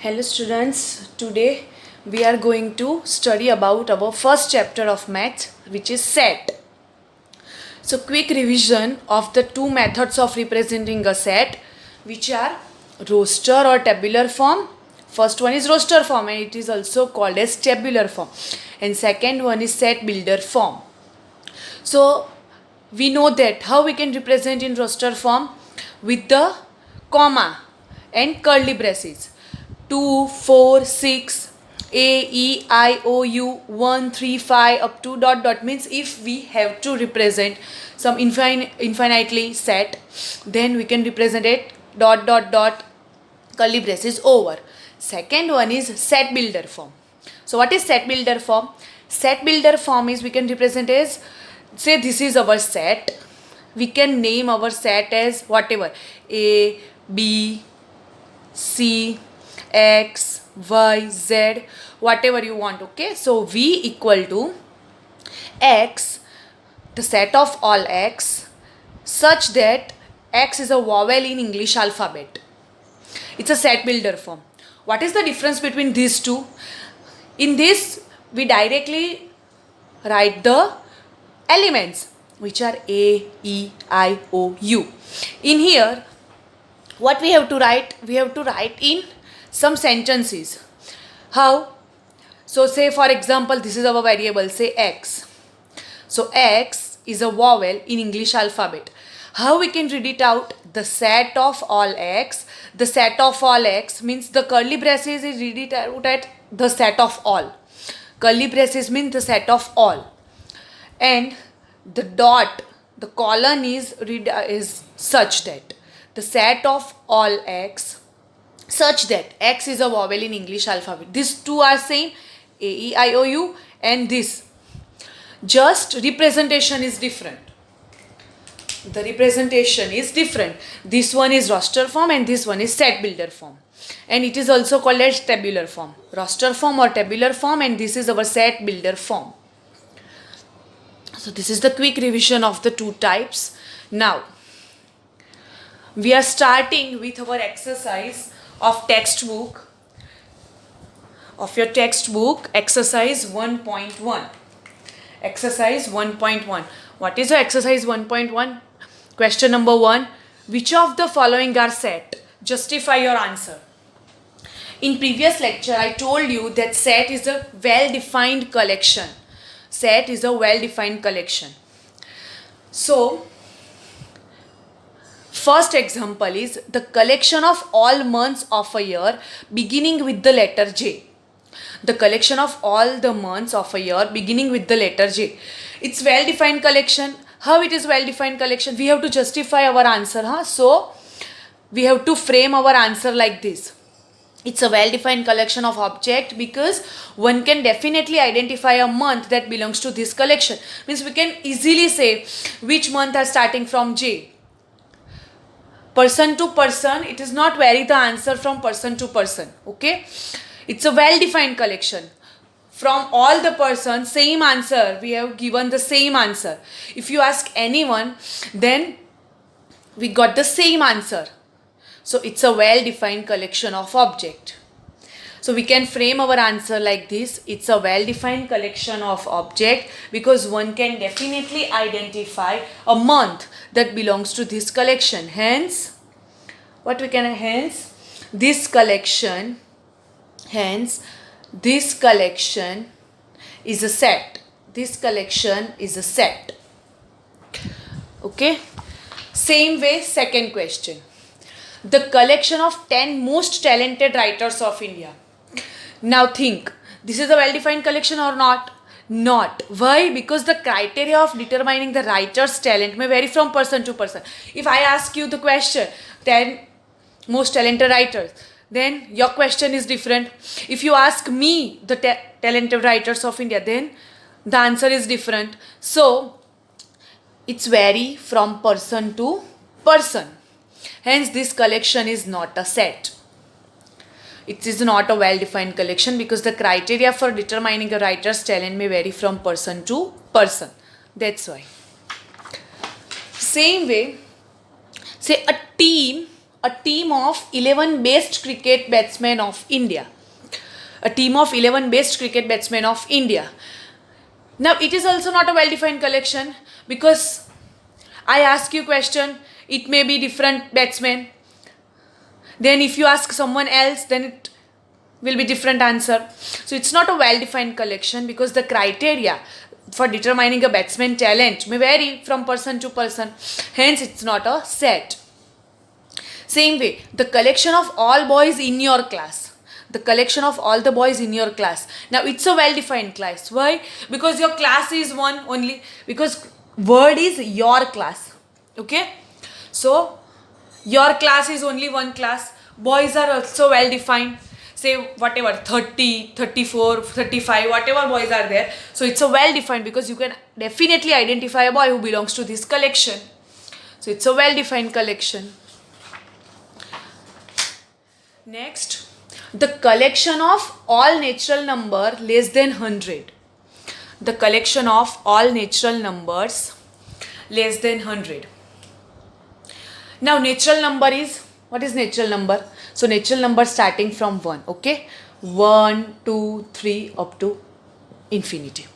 Hello students, today we are going to study about our first chapter of maths, which is set. So quick revision of the two methods of representing a set, which are roster or tabular form. First one is roster form and it is also called as tabular form, and second one is set builder form. So we know that how we can represent in roster form with the comma and curly braces. 2, 4, 6, A, E, I, O, U, 1, 3, 5 up to dot dot means if we have to represent some infinitely set, then we can represent it dot dot dot curly braces over. Second one is set builder form. So what is set builder form? Set builder form is we can represent as, say this is our set, we can name our set as whatever A, B, C, X, Y, Z, whatever you want. Okay, so V equal to X, the set of all X, such that X is a vowel in English alphabet. It's a set builder form. What is the difference between these two? In this, we directly write the elements, which are A, E, I, O, U. In here, what we have to write? We have to write in some sentences. How? So say for example, this is our variable, say X. So X is a vowel in English alphabet. How we can read it out? The set of all X. The set of all X means the curly braces is read it out at the set of all. Curly braces mean the set of all. And the dot, the colon is such that the set of all X, such that X is a vowel in English alphabet. These two are same, A, E, I, O, U, and this. Just representation is different. The representation is different. This one is roster form and this one is set builder form. And it is also called as tabular form. Roster form or tabular form, and this is our set builder form. So this is the quick revision of the two types. Now, we are starting with our exercise of textbook, of your textbook, exercise 1.1. Exercise 1.1. What is your exercise 1.1? Question number 1. Which of the following are set? Justify your answer. In previous lecture, I told you that set is a well-defined collection. Set is a well-defined collection. So, first example is the collection of all months of a year beginning with the letter J. The collection of all the months of a year beginning with the letter J. It's well-defined collection. How it is well-defined collection? We have to justify our answer. So, we have to frame our answer like this. It's a well-defined collection of object because one can definitely identify a month that belongs to this collection. Means we can easily say which month are starting from J. Person to person, it is not vary the answer from person to person. Okay, it's a well-defined collection. From all the persons, same answer, we have given the same answer. If you ask anyone, then we got the same answer. So it's a well-defined collection of object. So we can frame our answer like this. It's a well-defined collection of object because one can definitely identify a month that belongs to this collection. Hence, this collection is a set. This collection is a set. Okay. Same way, second question. The collection of 10 most talented writers of India. Now think, this is a well-defined collection or not? Not. Why? Because the criteria of determining the writer's talent may vary from person to person. If I ask you the question, 10 most talented writers, then your question is different. If you ask me the talented writers of India, then the answer is different. So, it's vary from person to person. Hence, this collection is not a set. It is not a well-defined collection because the criteria for determining a writer's talent may vary from person to person. That's why. Same way, say a team a team of 11 best cricket batsmen of India. A team of 11 best cricket batsmen of India. Now it is also not a well-defined collection because I ask you question, it may be different batsmen. Then if you ask someone else, then it will be different answer. So it's not a well-defined collection because the criteria for determining a batsman talent may vary from person to person. Hence it's not a set. Same way, the collection of all boys in your class. The collection of all the boys in your class. Now it's a well-defined class. Why? Because your class is one only. Because word is your class. Okay? So your class is only one class. Boys are also well-defined. Say whatever 30, 34, 35, whatever boys are there. So it's a well-defined because you can definitely identify a boy who belongs to this collection. So it's a well-defined collection. Next, the collection of all natural number less than 100. The collection of all natural numbers less than 100. Now natural number is, what is natural number? So natural number starting from 1, okay? 1, 2, 3 up to infinity.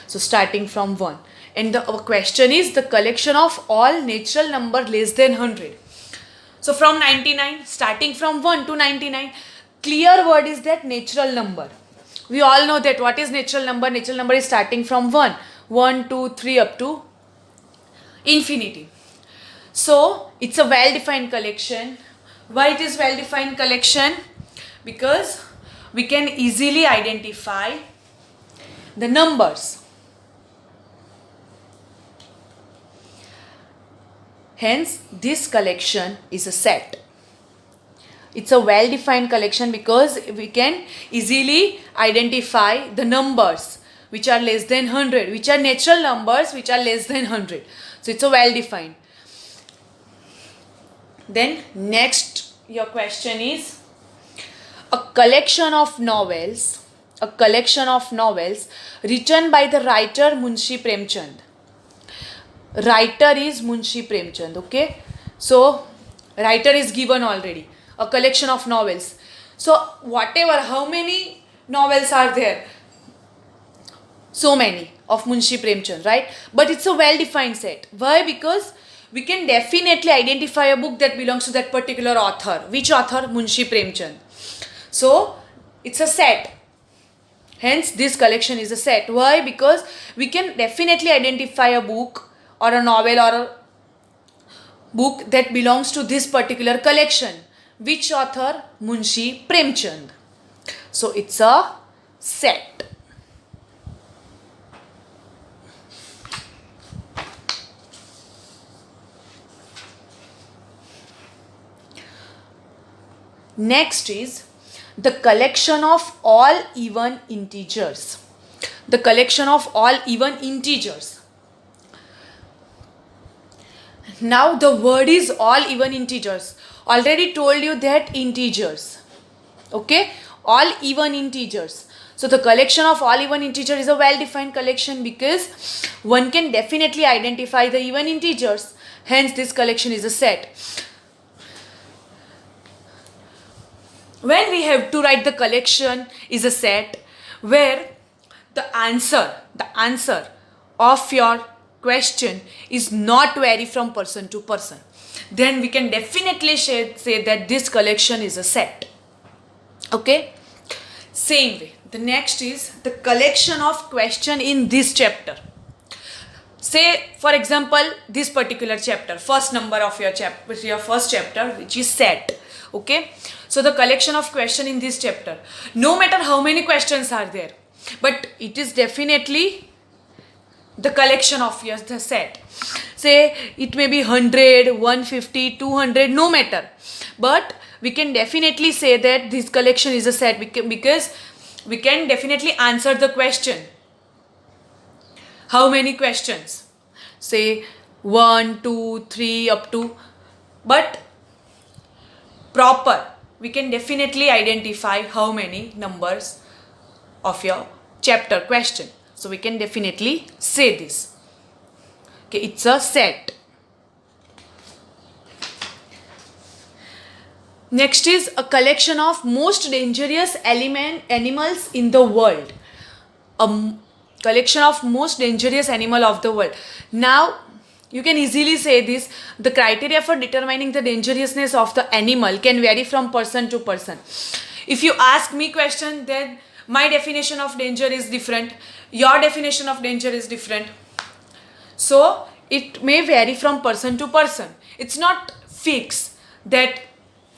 So starting from 1. And the question is the collection of all natural number less than 100. So from 99, starting from 1 to 99, clear word is that natural number. We all know that what is natural number? Natural number is starting from 1. 1, 2, 3 up to infinity. So it's a well-defined collection. Why it is well-defined collection? Because we can easily identify the numbers. Hence, this collection is a set. It's a well-defined collection because we can easily identify the numbers which are less than 100, which are natural numbers which are less than 100. So it's a well-defined. Then next your question is a collection of novels written by the writer Munshi Premchand. Writer is Munshi Premchand, okay? So writer is given already. A collection of novels. So whatever, how many novels are there? So many of Munshi Premchand, right? But it's a well-defined set. Why? Because we can definitely identify a book that belongs to that particular author. Which author? Munshi Premchand. So it's a set. Hence this collection is a set. Why? Because we can definitely identify a book or a novel or a book that belongs to this particular collection. Which author? Munshi Premchand. So it's a set. Next is the collection of all even integers. The collection of all even integers. Now the word is all even integers. Already told you that integers. Okay? All even integers. So the collection of all even integers is a well-defined collection because one can definitely identify the even integers. Hence this collection is a set. When we have to write the collection is a set where the answer of your question is not vary from person to person, then we can definitely say that this collection is a set. Okay? Same way, the next is the collection of question in this chapter. Say for example this particular chapter, first number of your first chapter, which is set. Okay? So the collection of question in this chapter, no matter how many questions are there, but it is definitely the collection of the set. Say it may be 100, 150, 200, no matter. But we can definitely say that this collection is a set because we can definitely answer the question. How many questions? Say 1, 2, 3 up to, but proper. We can definitely identify how many numbers of your chapter question. So we can definitely say this. Okay, it's a set. Next is a collection of most dangerous animals in the world. Collection of most dangerous animal of the world. Now you can easily say this: the criteria for determining the dangerousness of the animal can vary from person to person. If you ask me question, then my definition of danger is different, your definition of danger is different, so it may vary from person to person. It's not fixed that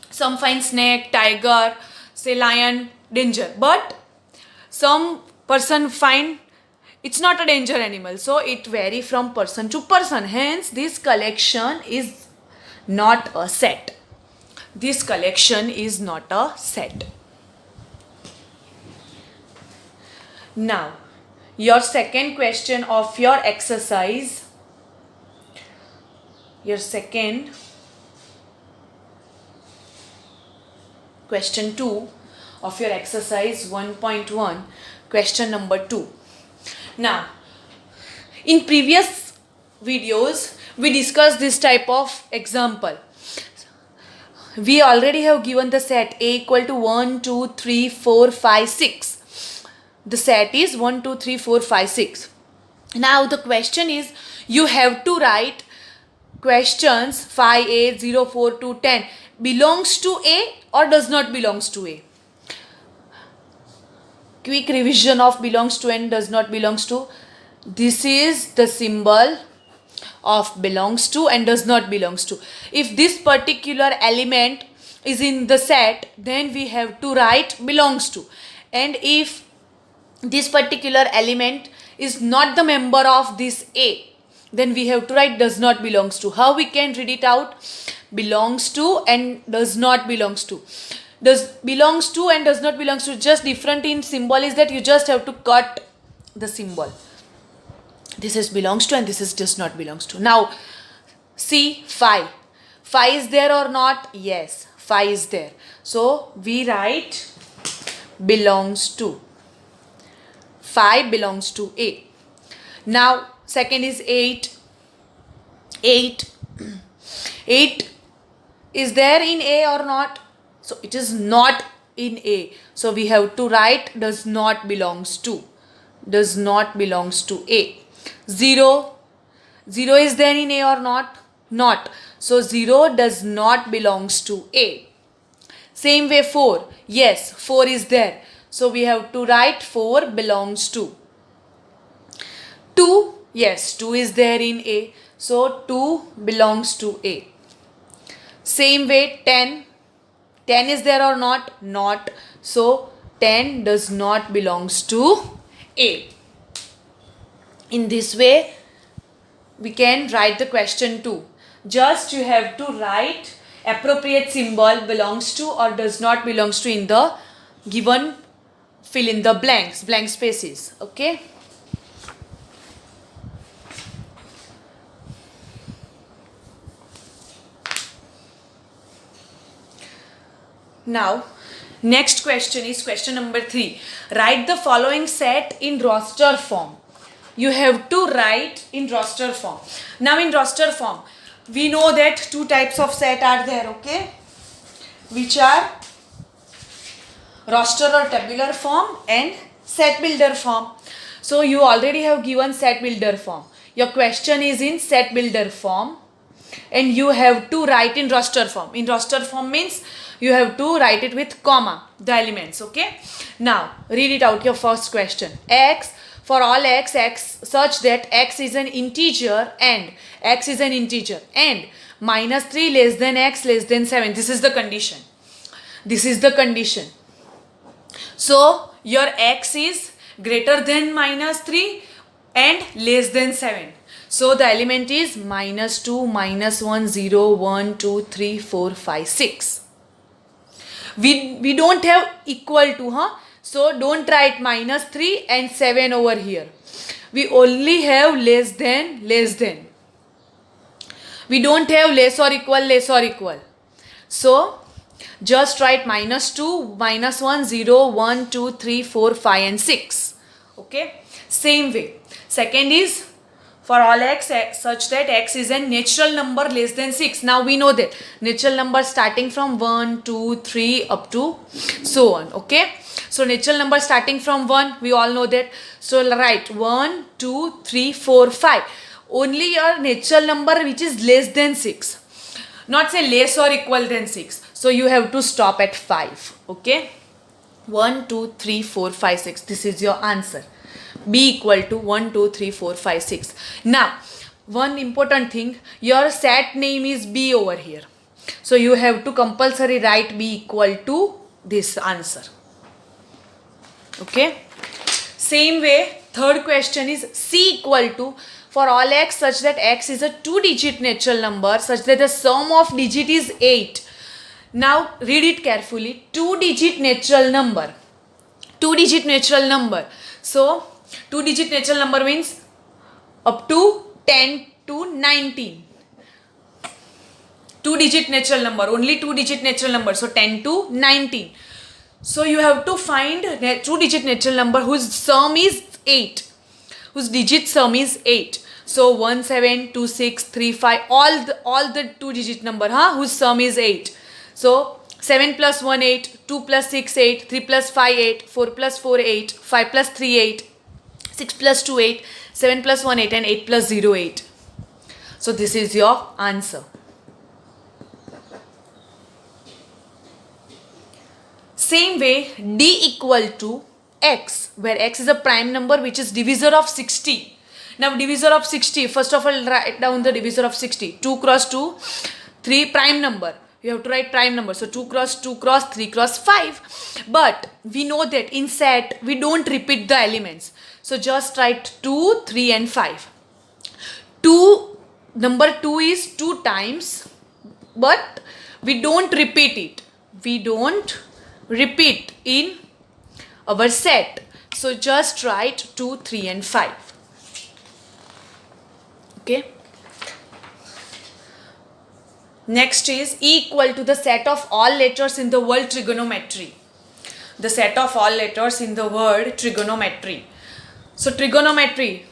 some find snake, tiger, say lion danger, but some person find it's not a danger animal, so it vary from person to person. Hence this collection is not a set. This collection is not a set. Now your second question of your exercise, your second question 2 of your exercise 1.1, question number 2. Now in previous videos we discussed this type of example. We already have given the set A equal to 1 2 3 4 5 6. The set is 1 2 3 4 5 6. Now the question is, you have to write questions 5A 0 4 to 10 belongs to A or does not belongs to A. Quick revision of belongs to and does not belongs to. This is the symbol of belongs to and does not belongs to. If this particular element is in the set, then we have to write belongs to. And if this particular element is not the member of this A, then we have to write does not belongs to. How we can read it out? Belongs to and does not belongs to. Does belongs to and does not belongs to, just different in symbol is that you just have to cut the symbol. This is belongs to and this is does not belongs to. Now see, phi is there or not? Yes, phi is there, so we write belongs to. Phi belongs to A. Now second is 8 is there in A or not? So it is not in A, so we have to write does not belongs to. Does not belongs to A. 0 is there in A or not? Not, so 0 does not belongs to A. Same way 4, yes, 4 is there, so we have to write 4 belongs to. 2, yes, 2 is there in A, so 2 belongs to A. Same way 10 is there or not? Not, so 10 does not belongs to A. In this way we can write the question 2. Just you have to write appropriate symbol belongs to or does not belongs to in the given, fill in the blank spaces. Okay. Now next question is question number 3. Write the following set in roster form. You have to write in roster form. Now in roster form we know that two types of set are there, okay, which are roster or tabular form and set builder form. So you already have given set builder form. Your question is in set builder form and you have to write in roster form. In roster form means you have to write it with comma, the elements, okay. Now read it out, your first question. X, for all x such that x is an integer and minus 3 less than x less than 7. This is the condition. So your x is greater than minus 3 and less than 7. So the element is minus 2, minus 1, 0, 1, 2, 3, 4, 5, 6. We don't have equal to, so don't write minus 3 and 7 over here. We only have less than. We don't have less or equal. So just write minus 2, minus 1, 0, 1, 2, 3, 4, 5 and 6. Okay. Same way. Second is for all x such that x is a natural number less than 6. Now we know that natural number starting from 1, 2, 3 up to so on. Okay, so natural number starting from 1, we all know that. So write 1, 2, 3, 4, 5. Only your natural number which is less than 6. Not say less or equal than 6. So you have to stop at 5. Okay. 1, 2, 3, 4, 5, 6. This is your answer. B equal to 1, 2, 3, 4, 5, 6. Now, one important thing, your set name is B over here. So you have to compulsory write B equal to this answer. Okay. Same way, third question is C equal to for all x such that x is a 2-digit natural number such that the sum of digit is 8. Now read it carefully. 2-digit natural number. 2-digit natural number. So 2-digit natural number means up to 10 to 19. 2-digit natural number. Only 2-digit natural number. So 10 to 19. So you have to find 2-digit natural number whose sum is 8. Whose digit sum is 8. So 1, 7, 2, 6, 3, 5. All the 2-digit number whose sum is 8. So 7 plus 1, 8, 2 plus 6, 8, 3 plus 5, 8, 4 plus 4, 8, 5 plus 3, 8, 6 plus 2, 8, 7 plus 1, 8 and 8 plus 0, 8. So this is your answer. Same way, D equal to x, where x is a prime number which is divisor of 60. Now divisor of 60, first of all write down the divisor of 60. 2 cross 2, 3 prime number. You have to write prime number. So 2 cross 2 cross 3 cross 5. But we know that in set we don't repeat the elements. So just write 2, 3 and 5. Number 2 is 2 times. But we don't repeat it. We don't repeat in our set. So just write 2, 3 and 5. Okay. Next is E equal to the set of all letters in the word trigonometry. The set of all letters in the word trigonometry. So trigonometry,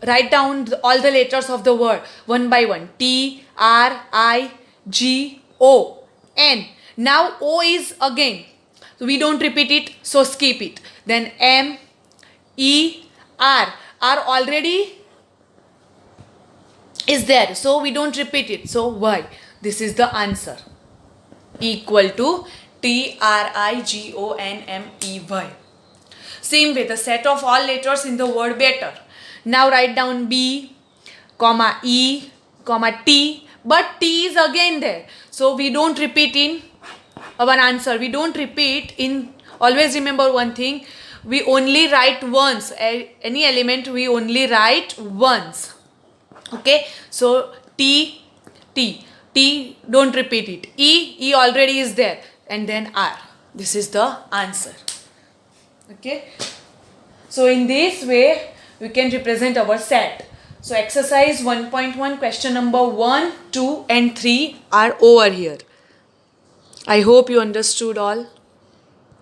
write down all the letters of the word one by one. T, R, I, G, O, N. Now O is again. So we don't repeat it, so skip it. Then M, E, R. R already is there, so we don't repeat it. So Y. This is the answer. Equal to T, R, I, G, O, N, M, E, Y. Same way, the set of all letters in the word better. Now write down B, comma E, comma T. But T is again there. So we don't repeat in our answer. We don't repeat in. Always remember one thing. We only write once. Any element we only write once. Okay. So T, T. T, don't repeat it. E already is there. And then R. This is the answer. Okay. So in this way, we can represent our set. So exercise 1.1 question number 1, 2 and 3 are over here. I hope you understood all.